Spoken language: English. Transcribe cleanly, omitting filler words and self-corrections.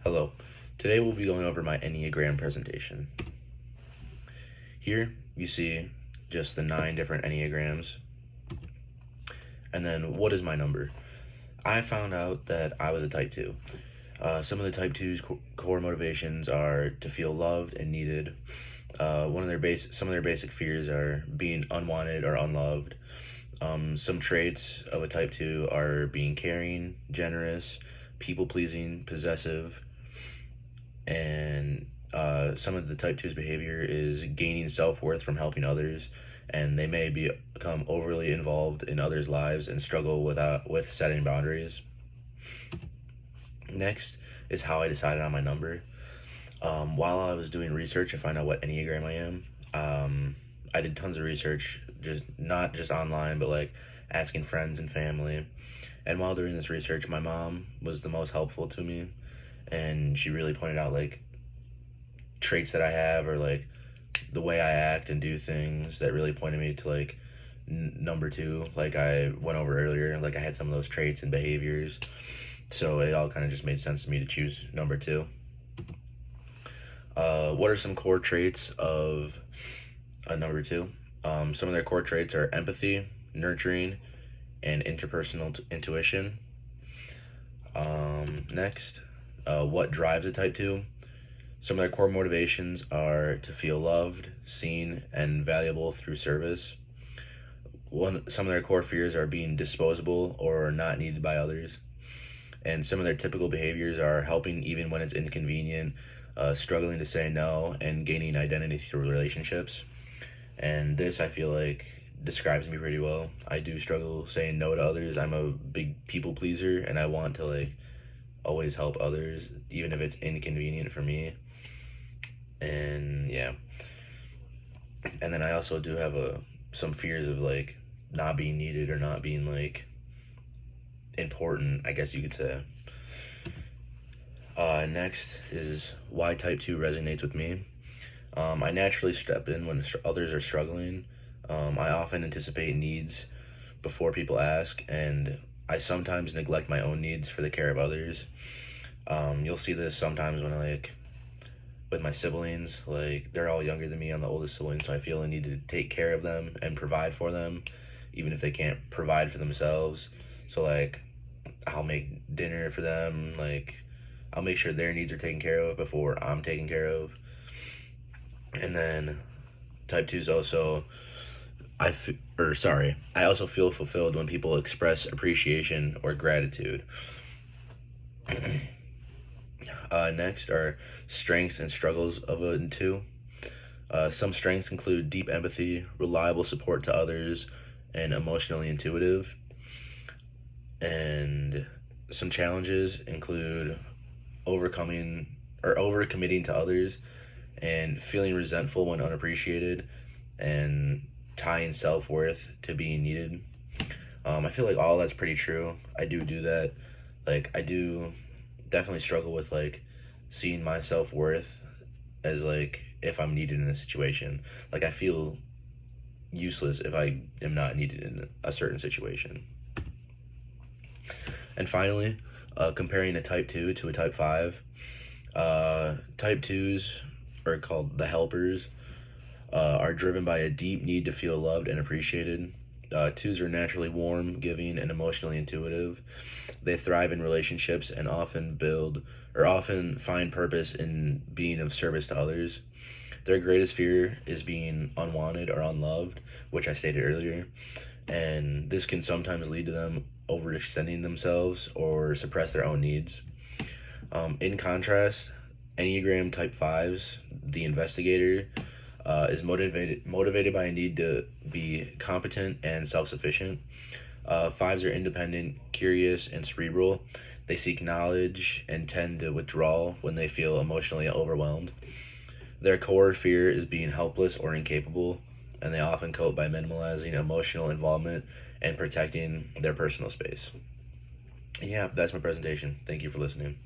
Hello. Today we'll be going over my Enneagram presentation. Here you see just the 9 different Enneagrams. And then what is my number? I found out that I was a type 2. Some of the type 2's core motivations are to feel loved and needed. Some of their basic fears are being unwanted or unloved. Some traits of a type 2 are being caring, generous, people-pleasing, possessive, and some of the type 2's behavior is gaining self-worth from helping others, and they may become overly involved in others' lives and struggle with setting boundaries. Next is how I decided on my number. While I was doing research to find out what Enneagram I am, I did tons of research, not just online, but like asking friends and family. And while doing this research, my mom was the most helpful to me, and she really pointed out like traits that I have, or like the way I act and do things, that really pointed me to like number 2, like I went over earlier. Like I had some of those traits and behaviors, so it all kind of just made sense to me to choose number 2. What are some core traits of a number 2? Some of their core traits are empathy, nurturing, and interpersonal intuition. Next, what drives a type 2? Some of their core motivations are to feel loved, seen, and valuable through service. Some of their core fears are being disposable or not needed by others. And some of their typical behaviors are helping even when it's inconvenient, struggling to say no, and gaining identity through relationships. And this, I feel like, describes me pretty well. I do struggle saying no to others. I'm a big people pleaser, and I want to like always help others, even if it's inconvenient for me. And yeah. And then I also do have some fears of like not being needed or not being like important, I guess you could say. Next is why type 2 resonates with me. I naturally step in when others are struggling. I often anticipate needs before people ask, and I sometimes neglect my own needs for the care of others. You'll see this sometimes when with my siblings, like they're all younger than me. I'm the oldest sibling, so I feel I need to take care of them and provide for them, even if they can't provide for themselves. So like, I'll make dinner for them, like I'll make sure their needs are taken care of before I'm taken care of. And then type 2 is also, I also feel fulfilled when people express appreciation or gratitude. Next are strengths and struggles of a 2. Some strengths include deep empathy, reliable support to others, and emotionally intuitive. And some challenges include overcommitting to others, and feeling resentful when unappreciated, and tying self-worth to being needed. I feel like all that's pretty true. I do that. Like I do definitely struggle with like seeing my self-worth as like if I'm needed in a situation. Like I feel useless if I am not needed in a certain situation. And finally, comparing a type 2 to a type 5. Type 2s are called the helpers, are driven by a deep need to feel loved and appreciated. 2s are naturally warm, giving, and emotionally intuitive. They thrive in relationships and often find purpose in being of service to others. Their greatest fear is being unwanted or unloved, which I stated earlier, and this can sometimes lead to them overextending themselves or suppress their own needs. In contrast, Enneagram type 5s, the investigator, is motivated by a need to be competent and self-sufficient. 5s are independent, curious, and cerebral. They seek knowledge and tend to withdraw when they feel emotionally overwhelmed. Their core fear is being helpless or incapable, and they often cope by minimalizing emotional involvement and protecting their personal space. Yeah, that's my presentation. Thank you for listening.